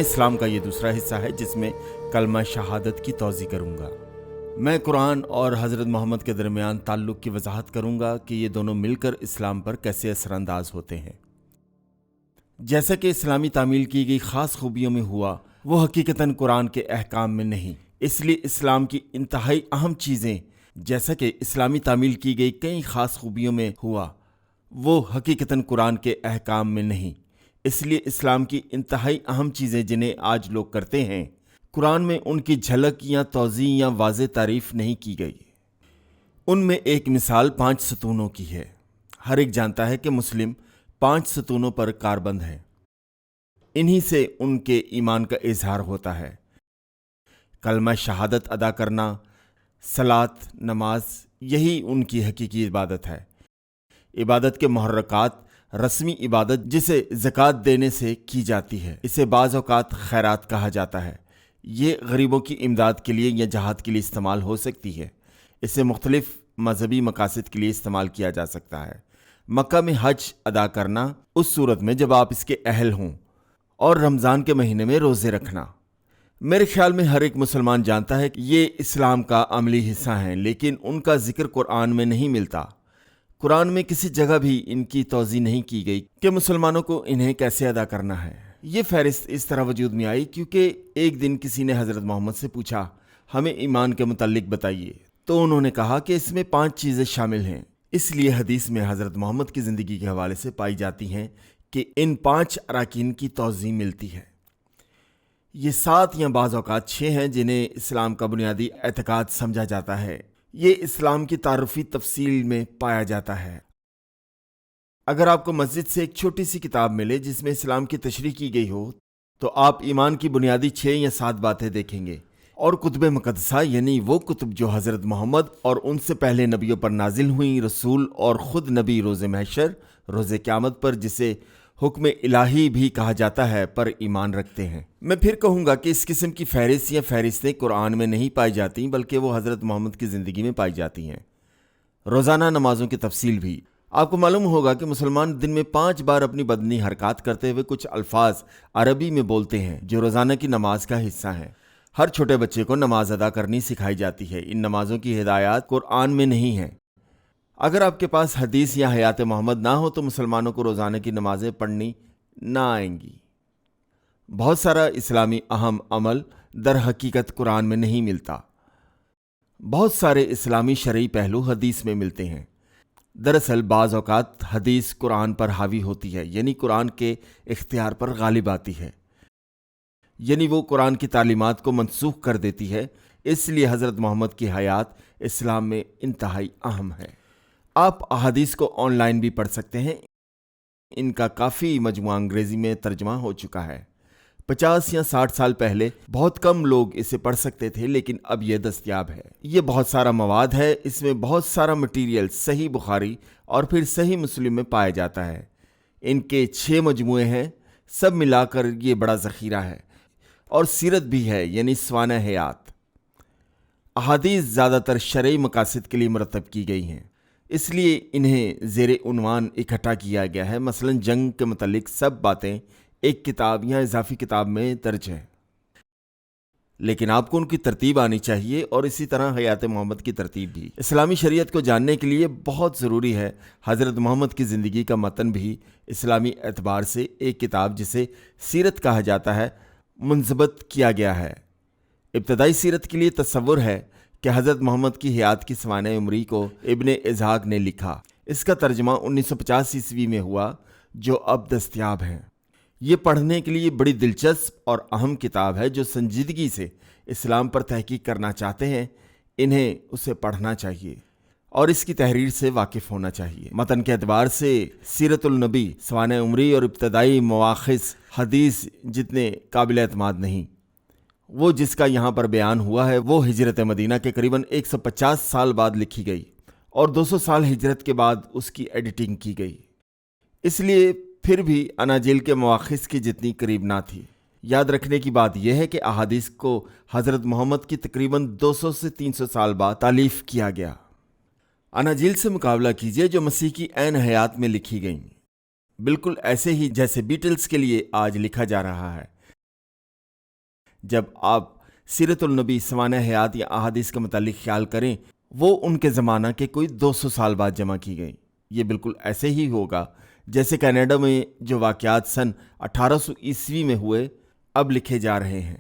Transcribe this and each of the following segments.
اسلام کا یہ دوسرا حصہ ہے جس میں کلمہ شہادت کی توضیح کروں گا۔ میں قرآن اور حضرت محمد کے درمیان تعلق کی وضاحت کروں گا کہ یہ دونوں مل کر اسلام پر کیسے اثر انداز ہوتے ہیں۔ جیسا کہ اسلامی تعمیل کی گئی خاص خوبیوں میں ہوا، وہ حقیقتاً قرآن کے احکام میں نہیں۔ اس لیے اسلام کی انتہائی اہم چیزیں جیسا کہ اسلامی تعمیل کی گئی کئی خاص خوبیوں میں ہوا، وہ حقیقتاً قرآن کے احکام میں نہیں۔ اس لیے اسلام کی انتہائی اہم چیزیں جنہیں آج لوگ کرتے ہیں، قرآن میں ان کی جھلک یا توضیح یا واضح تعریف نہیں کی گئی۔ ان میں ایک مثال 5 ستونوں کی ہے۔ ہر ایک جانتا ہے کہ مسلم 5 ستونوں پر کاربند ہے۔ انہی سے ان کے ایمان کا اظہار ہوتا ہے۔ کلمہ شہادت ادا کرنا، صلاۃ، نماز، یہی ان کی حقیقی عبادت ہے۔ عبادت کے محرکات، رسمی عبادت جسے زکوٰۃ دینے سے کی جاتی ہے، اسے بعض اوقات خیرات کہا جاتا ہے۔ یہ غریبوں کی امداد کے لیے یا جہاد کے لیے استعمال ہو سکتی ہے۔ اسے مختلف مذہبی مقاصد کے لیے استعمال کیا جا سکتا ہے۔ مکہ میں حج ادا کرنا اس صورت میں جب آپ اس کے اہل ہوں، اور رمضان کے مہینے میں روزے رکھنا۔ میرے خیال میں ہر ایک مسلمان جانتا ہے کہ یہ اسلام کا عملی حصہ ہیں، لیکن ان کا ذکر قرآن میں نہیں ملتا۔ قرآن میں کسی جگہ بھی ان کی توضیح نہیں کی گئی کہ مسلمانوں کو انہیں کیسے ادا کرنا ہے۔ یہ فہرست اس طرح وجود میں آئی کیونکہ ایک دن کسی نے حضرت محمد سے پوچھا، ہمیں ایمان کے متعلق بتائیے، تو انہوں نے کہا کہ اس میں 5 چیزیں شامل ہیں۔ اس لیے حدیث میں حضرت محمد کی زندگی کے حوالے سے پائی جاتی ہیں کہ ان 5 اراکین کی توضیح ملتی ہے۔ یہ 7 یا بعض اوقات 6 ہیں جنہیں اسلام کا بنیادی اعتقاد سمجھا جاتا ہے۔ یہ اسلام کی تعارفی تفصیل میں پایا جاتا ہے۔ اگر آپ کو مسجد سے ایک چھوٹی سی کتاب ملے جس میں اسلام کی تشریح کی گئی ہو، تو آپ ایمان کی بنیادی 6 یا 7 باتیں دیکھیں گے، اور کتب مقدسہ یعنی وہ کتب جو حضرت محمد اور ان سے پہلے نبیوں پر نازل ہوئیں، رسول اور خود نبی روز محشر، روز قیامت پر جسے حکم الہی بھی کہا جاتا ہے، پر ایمان رکھتے ہیں۔ میں پھر کہوں گا کہ اس قسم کی فہرست یا فہرستیں قرآن میں نہیں پائی جاتی، بلکہ وہ حضرت محمد کی زندگی میں پائی جاتی ہیں۔ روزانہ نمازوں کی تفصیل بھی۔ آپ کو معلوم ہوگا کہ مسلمان دن میں 5 بار اپنی بدنی حرکات کرتے ہوئے کچھ الفاظ عربی میں بولتے ہیں جو روزانہ کی نماز کا حصہ ہیں۔ ہر چھوٹے بچے کو نماز ادا کرنی سکھائی جاتی ہے۔ ان نمازوں کی ہدایات قرآن میں نہیں ہیں۔ اگر آپ کے پاس حدیث یا حیات محمد نہ ہو تو مسلمانوں کو روزانہ کی نمازیں پڑھنی نہ آئیں گی۔ بہت سارا اسلامی اہم عمل در حقیقت قرآن میں نہیں ملتا۔ بہت سارے اسلامی شرعی پہلو حدیث میں ملتے ہیں۔ دراصل بعض اوقات حدیث قرآن پر حاوی ہوتی ہے، یعنی قرآن کے اختیار پر غالب آتی ہے، یعنی وہ قرآن کی تعلیمات کو منسوخ کر دیتی ہے۔ اس لیے حضرت محمد کی حیات اسلام میں انتہائی اہم ہے۔ آپ احادیث کو آن لائن بھی پڑھ سکتے ہیں۔ ان کا کافی مجموعہ انگریزی میں ترجمہ ہو چکا ہے۔ 50 یا 60 سال پہلے بہت کم لوگ اسے پڑھ سکتے تھے، لیکن اب یہ دستیاب ہے۔ یہ بہت سارا مواد ہے، اس میں بہت سارا مٹیریل صحیح بخاری اور پھر صحیح مسلم میں پایا جاتا ہے۔ ان کے 6 مجموعے ہیں، سب ملا کر یہ بڑا ذخیرہ ہے۔ اور سیرت بھی ہے، یعنی سوانح حیات۔ احادیث زیادہ تر شرعی مقاصد کے لیے مرتب کی گئی ہیں، اس لیے انہیں زیر عنوان اکٹھا کیا گیا ہے۔ مثلا جنگ کے متعلق سب باتیں ایک کتاب یا اضافی کتاب میں درج ہیں، لیکن آپ کو ان کی ترتیب آنی چاہیے، اور اسی طرح حیات محمد کی ترتیب بھی۔ اسلامی شریعت کو جاننے کے لیے بہت ضروری ہے حضرت محمد کی زندگی کا متن بھی اسلامی اعتبار سے ایک کتاب جسے سیرت کہا جاتا ہے منضبط کیا گیا ہے۔ ابتدائی سیرت کے لیے تصور ہے کہ حضرت محمد کی حیات کی سوانح عمری کو ابن اسحاق نے لکھا۔ اس کا ترجمہ 1950 عیسوی میں ہوا، جو اب دستیاب ہے۔ یہ پڑھنے کے لیے بڑی دلچسپ اور اہم کتاب ہے۔ جو سنجیدگی سے اسلام پر تحقیق کرنا چاہتے ہیں، انہیں اسے پڑھنا چاہیے اور اس کی تحریر سے واقف ہونا چاہیے۔ متن کے اعتبار سے سیرت النبی، سوانح عمری اور ابتدائی مواخذ حدیث جتنے قابل اعتماد نہیں۔ وہ جس کا یہاں پر بیان ہوا ہے وہ ہجرت مدینہ کے قریباً 150 سال بعد لکھی گئی، اور 200 سال ہجرت کے بعد اس کی ایڈیٹنگ کی گئی۔ اس لیے پھر بھی اناجیل کے مواخذ کی جتنی قریب نہ تھی۔ یاد رکھنے کی بات یہ ہے کہ احادیث کو حضرت محمد کی تقریباً 200 سے 300 سال بعد تالیف کیا گیا۔ اناجیل سے مقابلہ کیجئے جو مسیح کی عین حیات میں لکھی گئیں، بالکل ایسے ہی جیسے بیٹلز کے لیے آج لکھا جا رہا ہے۔ جب آپ سیرت النبی سوانح حیات یا احادیث کے متعلق خیال کریں، وہ ان کے زمانہ کے کوئی 200 سال بعد جمع کی گئی۔ یہ بالکل ایسے ہی ہوگا جیسے کینیڈا میں جو واقعات سن 1800 عیسوی میں ہوئے اب لکھے جا رہے ہیں۔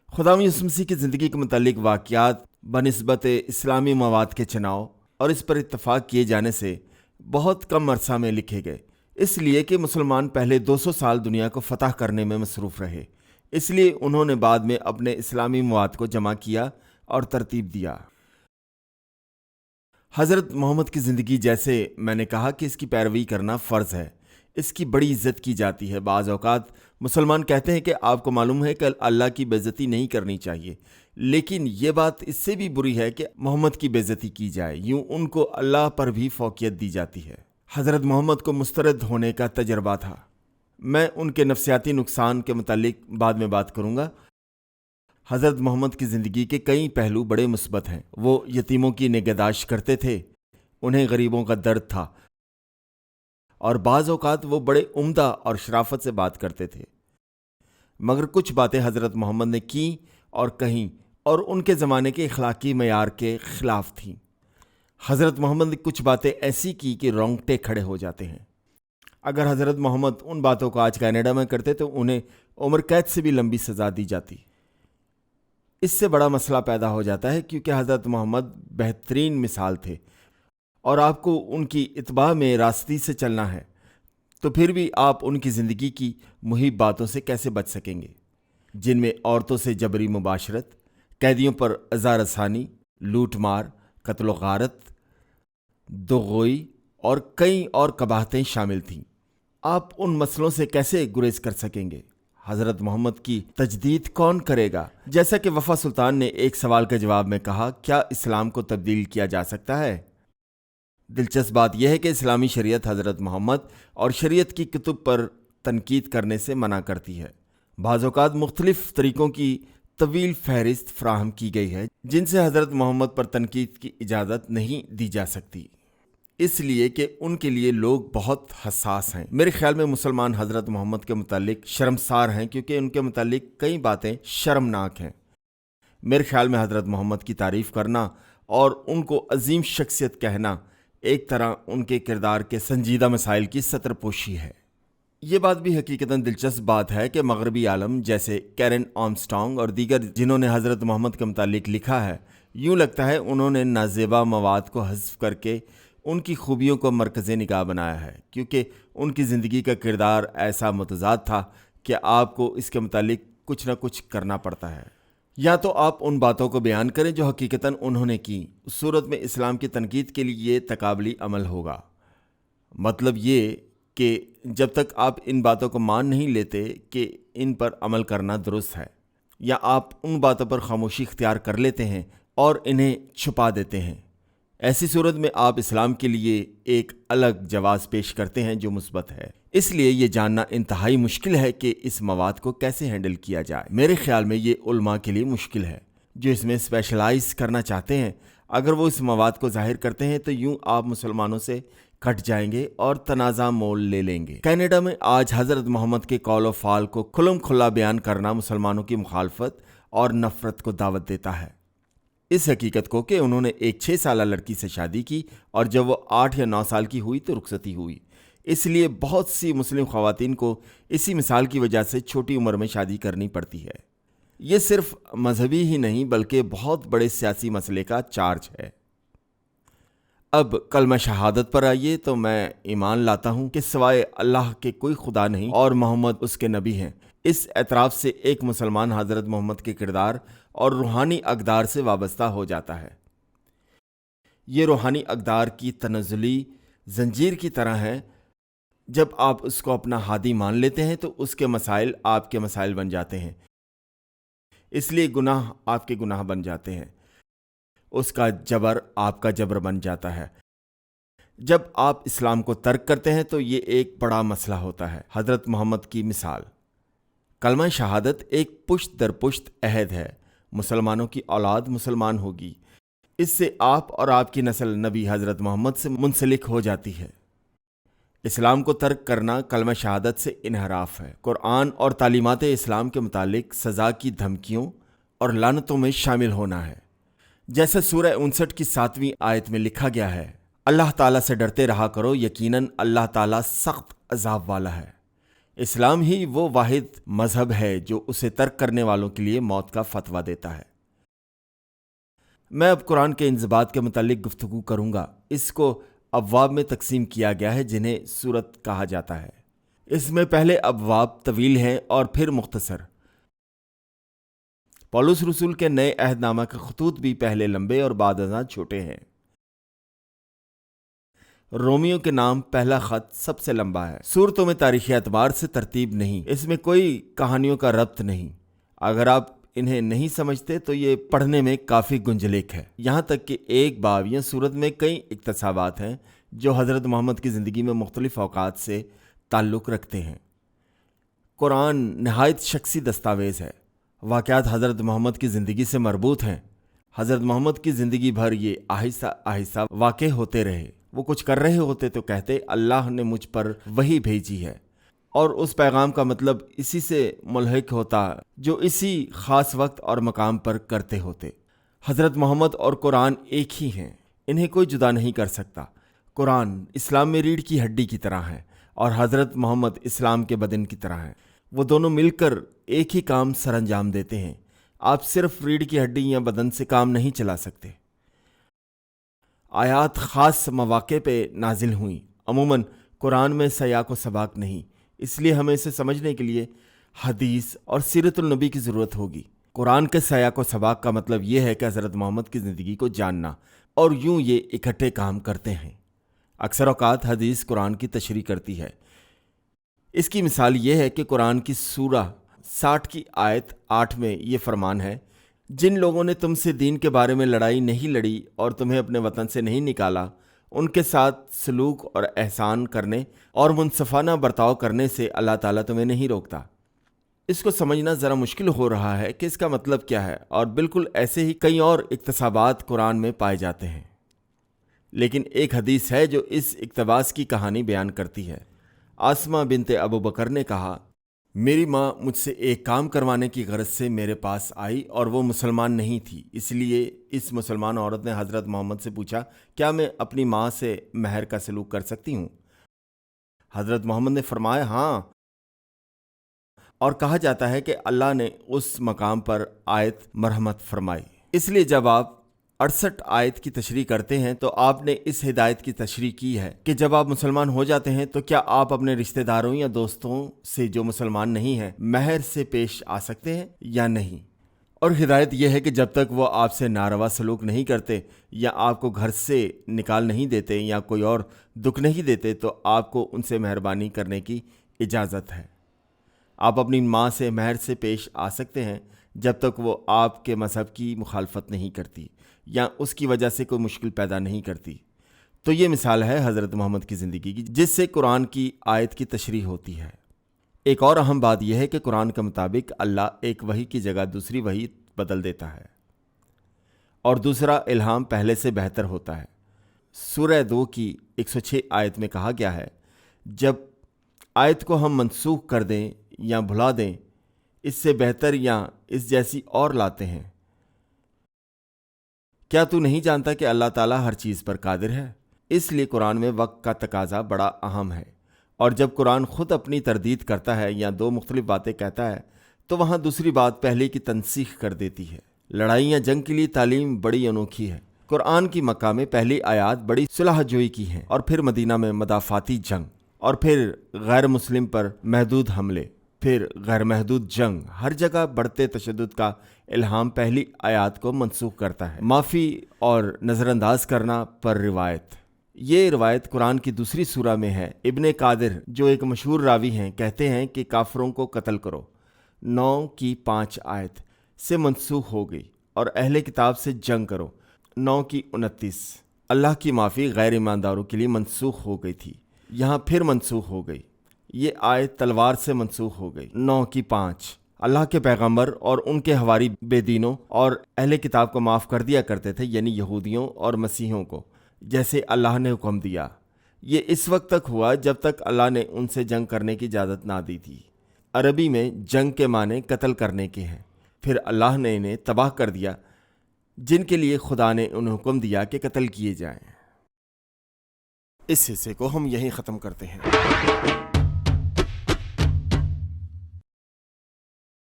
خدا یسوع مسیح کی زندگی کے متعلق واقعات بنسبت اسلامی مواد کے چناؤ اور اس پر اتفاق کیے جانے سے بہت کم عرصہ میں لکھے گئے، اس لیے کہ مسلمان پہلے 200 سال دنیا کو فتح کرنے میں مصروف رہے، اس لیے انہوں نے بعد میں اپنے اسلامی مواد کو جمع کیا اور ترتیب دیا۔ حضرت محمد کی زندگی، جیسے میں نے کہا کہ اس کی پیروی کرنا فرض ہے، اس کی بڑی عزت کی جاتی ہے۔ بعض اوقات مسلمان کہتے ہیں کہ آپ کو معلوم ہے کہ اللہ کی بے عزتی نہیں کرنی چاہیے، لیکن یہ بات اس سے بھی بری ہے کہ محمد کی بے عزتی کی جائے، یوں ان کو اللہ پر بھی فوقیت دی جاتی ہے۔ حضرت محمد کو مسترد ہونے کا تجربہ تھا۔ میں ان کے نفسیاتی نقصان کے متعلق بعد میں بات کروں گا۔ حضرت محمد کی زندگی کے کئی پہلو بڑے مثبت ہیں۔ وہ یتیموں کی نگہداشت کرتے تھے، انہیں غریبوں کا درد تھا، اور بعض اوقات وہ بڑے عمدہ اور شرافت سے بات کرتے تھے۔ مگر کچھ باتیں حضرت محمد نے کی اور کہیں اور ان کے زمانے کے اخلاقی معیار کے خلاف تھیں۔ حضرت محمد نے کچھ باتیں ایسی کی کہ رونگٹے کھڑے ہو جاتے ہیں۔ اگر حضرت محمد ان باتوں کو آج کینیڈا میں کرتے تو انہیں عمر قید سے بھی لمبی سزا دی جاتی۔ اس سے بڑا مسئلہ پیدا ہو جاتا ہے کیونکہ حضرت محمد بہترین مثال تھے اور آپ کو ان کی اتباع میں راستی سے چلنا ہے، تو پھر بھی آپ ان کی زندگی کی محیب باتوں سے کیسے بچ سکیں گے، جن میں عورتوں سے جبری مباشرت، قیدیوں پر اذى رسانی، لوٹ مار، قتل و غارت، دغوئی اور کئی اور قباحتیں شامل تھیں۔ آپ ان مسئلوں سے کیسے گریز کر سکیں گے؟ حضرت محمد کی تجدید کون کرے گا؟ جیسا کہ وفا سلطان نے ایک سوال کے جواب میں کہا، کیا اسلام کو تبدیل کیا جا سکتا ہے؟ دلچسپ بات یہ ہے کہ اسلامی شریعت حضرت محمد اور شریعت کی کتب پر تنقید کرنے سے منع کرتی ہے۔ بعض اوقات مختلف طریقوں کی طویل فہرست فراہم کی گئی ہے جن سے حضرت محمد پر تنقید کی اجازت نہیں دی جا سکتی، اس لیے کہ ان کے لیے لوگ بہت حساس ہیں۔ میرے خیال میں مسلمان حضرت محمد کے متعلق شرمسار ہیں کیونکہ ان کے متعلق کئی باتیں شرمناک ہیں۔ میرے خیال میں حضرت محمد کی تعریف کرنا اور ان کو عظیم شخصیت کہنا ایک طرح ان کے کردار کے سنجیدہ مسائل کی سطر پوشی ہے۔ یہ بات بھی حقیقتاً دلچسپ بات ہے کہ مغربی عالم جیسے کیرن آرمسٹرانگ اور دیگر جنہوں نے حضرت محمد کے متعلق لکھا ہے، یوں لگتا ہے انہوں نے نازیبا مواد کو حذف کر کے ان کی خوبیوں کو مرکز نگاہ بنایا ہے، کیونکہ ان کی زندگی کا کردار ایسا متضاد تھا کہ آپ کو اس کے متعلق کچھ نہ کچھ کرنا پڑتا ہے۔ یا تو آپ ان باتوں کو بیان کریں جو حقیقتاً انہوں نے کی، اس صورت میں اسلام کی تنقید کے لیے یہ تقابلی عمل ہوگا۔ مطلب یہ کہ جب تک آپ ان باتوں کو مان نہیں لیتے کہ ان پر عمل کرنا درست ہے، یا آپ ان باتوں پر خاموشی اختیار کر لیتے ہیں اور انہیں چھپا دیتے ہیں، ایسی صورت میں آپ اسلام کے لیے ایک الگ جواز پیش کرتے ہیں جو مثبت ہے۔ اس لیے یہ جاننا انتہائی مشکل ہے کہ اس مواد کو کیسے ہینڈل کیا جائے۔ میرے خیال میں یہ علماء کے لیے مشکل ہے جو اس میں اسپیشلائز کرنا چاہتے ہیں۔ اگر وہ اس مواد کو ظاہر کرتے ہیں تو یوں آپ مسلمانوں سے کٹ جائیں گے اور تنازع مول لے لیں گے۔ کینیڈا میں آج حضرت محمد کے قول و فعال کو کھلم کھلا بیان کرنا مسلمانوں کی مخالفت اور نفرت کو دعوت دیتا ہے۔ اس حقیقت کو کہ انہوں نے ایک 6 سالہ لڑکی سے شادی کی اور جب وہ 8 یا 9 سال کی ہوئی تو رخصتی ہوئی۔ اس لیے بہت سی مسلم خواتین کو اسی مثال کی وجہ سے چھوٹی عمر میں شادی کرنی پڑتی ہے۔ یہ صرف مذہبی ہی نہیں بلکہ بہت بڑے سیاسی مسئلے کا چارج ہے۔ اب کلمہ شہادت پر آئیے تو میں ایمان لاتا ہوں کہ سوائے اللہ کے کوئی خدا نہیں اور محمد اس کے نبی ہیں۔ اس اعتراف سے ایک مسلمان حضرت محمد کے کردار اور روحانی اقدار سے وابستہ ہو جاتا ہے۔ یہ روحانی اقدار کی تنزلی زنجیر کی طرح ہے۔ جب آپ اس کو اپنا ہادی مان لیتے ہیں تو اس کے مسائل آپ کے مسائل بن جاتے ہیں، اس لیے گناہ آپ کے گناہ بن جاتے ہیں، اس کا جبر آپ کا جبر بن جاتا ہے۔ جب آپ اسلام کو ترک کرتے ہیں تو یہ ایک بڑا مسئلہ ہوتا ہے۔ حضرت محمد کی مثال، کلمہ شہادت ایک پشت در پشت عہد ہے۔ مسلمانوں کی اولاد مسلمان ہوگی، اس سے آپ اور آپ کی نسل نبی حضرت محمد سے منسلک ہو جاتی ہے۔ اسلام کو ترک کرنا کلمہ شہادت سے انحراف ہے۔ قرآن اور تعلیمات اسلام کے متعلق سزا کی دھمکیوں اور لعنتوں میں شامل ہونا ہے۔ جیسے سورہ 59 کی 7ویں آیت میں لکھا گیا ہے، اللہ تعالیٰ سے ڈرتے رہا کرو، یقیناً اللہ تعالیٰ سخت عذاب والا ہے۔ اسلام ہی وہ واحد مذہب ہے جو اسے ترک کرنے والوں کے لیے موت کا فتویٰ دیتا ہے۔ میں اب قرآن کے انضباط کے متعلق گفتگو کروں گا۔ اس کو ابواب میں تقسیم کیا گیا ہے جنہیں سورت کہا جاتا ہے۔ اس میں پہلے ابواب طویل ہیں اور پھر مختصر۔ پولس رسول کے نئے عہد نامہ کے خطوط بھی پہلے لمبے اور بعد ازاں چھوٹے ہیں۔ رومیو کے نام پہلا خط سب سے لمبا ہے۔ سورتوں میں تاریخی اعتبار سے ترتیب نہیں، اس میں کوئی کہانیوں کا ربط نہیں۔ اگر آپ انہیں نہیں سمجھتے تو یہ پڑھنے میں کافی گنجلک ہے۔ یہاں تک کہ ایک باب یا سورت میں کئی اقتصابات ہیں جو حضرت محمد کی زندگی میں مختلف اوقات سے تعلق رکھتے ہیں۔ قرآن نہایت شخصی دستاویز ہے۔ واقعات حضرت محمد کی زندگی سے مربوط ہیں۔ حضرت محمد کی زندگی بھر یہ آہستہ آہستہ واقع ہوتے رہے۔ وہ کچھ کر رہے ہوتے تو کہتے اللہ نے مجھ پر وحی بھیجی ہے، اور اس پیغام کا مطلب اسی سے ملحق ہوتا جو اسی خاص وقت اور مقام پر کرتے ہوتے۔ حضرت محمد اور قرآن ایک ہی ہیں، انہیں کوئی جدا نہیں کر سکتا۔ قرآن اسلام میں ریڑھ کی ہڈی کی طرح ہے اور حضرت محمد اسلام کے بدن کی طرح ہیں۔ وہ دونوں مل کر ایک ہی کام سر انجام دیتے ہیں۔ آپ صرف ریڑھ کی ہڈی یا بدن سے کام نہیں چلا سکتے۔ آیات خاص مواقع پہ نازل ہوئیں۔ عموماً قرآن میں سیاق و سباق نہیں، اس لیے ہمیں اسے سمجھنے کے لیے حدیث اور سیرت النبی کی ضرورت ہوگی۔ قرآن کے سیاق و سباق کا مطلب یہ ہے کہ حضرت محمد کی زندگی کو جاننا، اور یوں یہ اکٹھے کام کرتے ہیں۔ اکثر اوقات حدیث قرآن کی تشریح کرتی ہے۔ اس کی مثال یہ ہے کہ قرآن کی سورہ 60 کی آیت 8 میں یہ فرمان ہے، جن لوگوں نے تم سے دین کے بارے میں لڑائی نہیں لڑی اور تمہیں اپنے وطن سے نہیں نکالا، ان کے ساتھ سلوک اور احسان کرنے اور منصفانہ برتاؤ کرنے سے اللہ تعالیٰ تمہیں نہیں روکتا۔ اس کو سمجھنا ذرا مشکل ہو رہا ہے کہ اس کا مطلب کیا ہے، اور بالکل ایسے ہی کئی اور اقتصابات قرآن میں پائے جاتے ہیں۔ لیکن ایک حدیث ہے جو اس اقتباس کی کہانی بیان کرتی ہے۔ آسمہ بنت ابو بکر نے کہا، میری ماں مجھ سے ایک کام کروانے کی غرض سے میرے پاس آئی اور وہ مسلمان نہیں تھی، اس لیے اس مسلمان عورت نے حضرت محمد سے پوچھا، کیا میں اپنی ماں سے مہر کا سلوک کر سکتی ہوں؟ حضرت محمد نے فرمایا ہاں، اور کہا جاتا ہے کہ اللہ نے اس مقام پر آیت مرحمت فرمائی۔ اس لیے جب آپ 68 آیت کی تشریح کرتے ہیں تو آپ نے اس ہدایت کی تشریح کی ہے کہ جب آپ مسلمان ہو جاتے ہیں تو کیا آپ اپنے رشتہ داروں یا دوستوں سے جو مسلمان نہیں ہیں مہر سے پیش آ سکتے ہیں یا نہیں؟ اور ہدایت یہ ہے کہ جب تک وہ آپ سے ناروا سلوک نہیں کرتے یا آپ کو گھر سے نکال نہیں دیتے یا کوئی اور دکھ نہیں دیتے تو آپ کو ان سے مہربانی کرنے کی اجازت ہے۔ آپ اپنی ماں سے مہر سے پیش آ سکتے ہیں جب تک وہ آپ کے مذہب کی مخالفت نہیں کرتی یا اس کی وجہ سے کوئی مشکل پیدا نہیں کرتی۔ تو یہ مثال ہے حضرت محمد کی زندگی کی جس سے قرآن کی آیت کی تشریح ہوتی ہے۔ ایک اور اہم بات یہ ہے کہ قرآن کے مطابق اللہ ایک وحی کی جگہ دوسری وحی بدل دیتا ہے، اور دوسرا الہام پہلے سے بہتر ہوتا ہے۔ سورہ 2 کی 106 آیت میں کہا گیا ہے، جب آیت کو ہم منسوخ کر دیں یا بھلا دیں، اس سے بہتر یا اس جیسی اور لاتے ہیں۔ کیا تو نہیں جانتا کہ اللہ تعالیٰ ہر چیز پر قادر ہے؟ اس لیے قرآن میں وقت کا تقاضا بڑا اہم ہے، اور جب قرآن خود اپنی تردید کرتا ہے یا دو مختلف باتیں کہتا ہے تو وہاں دوسری بات پہلے کی تنسیخ کر دیتی ہے۔ لڑائی یا جنگ کے لیے تعلیم بڑی انوکھی ہے۔ قرآن کی مکہ میں پہلی آیات بڑی صلح جوئی کی ہیں، اور پھر مدینہ میں مدافعاتی جنگ، اور پھر غیر مسلم پر محدود حملے، پھر غیر محدود جنگ۔ ہر جگہ بڑھتے تشدد کا الہام پہلی آیات کو منسوخ کرتا ہے۔ معافی اور نظر انداز کرنا پر روایت، یہ روایت قرآن کی دوسری سورہ میں ہے۔ ابن قادر جو ایک مشہور راوی ہیں کہتے ہیں کہ کافروں کو قتل کرو، 9 کی 5 آیت سے منسوخ ہو گئی، اور اہل کتاب سے جنگ کرو، 9 کی 29۔ اللہ کی معافی غیر ایمانداروں کے لیے منسوخ ہو گئی تھی، یہاں پھر منسوخ ہو گئی۔ یہ آیت تلوار سے منسوخ ہو گئی، 9 کی 5۔ اللہ کے پیغمبر اور ان کے حواری بے دینوں اور اہل کتاب کو معاف کر دیا کرتے تھے، یعنی یہودیوں اور مسیحیوں کو، جیسے اللہ نے حکم دیا۔ یہ اس وقت تک ہوا جب تک اللہ نے ان سے جنگ کرنے کی اجازت نہ دی تھی۔ عربی میں جنگ کے معنی قتل کرنے کے ہیں۔ پھر اللہ نے انہیں تباہ کر دیا جن کے لیے خدا نے انہیں حکم دیا کہ قتل کیے جائیں۔ اس حصے کو ہم یہیں ختم کرتے ہیں۔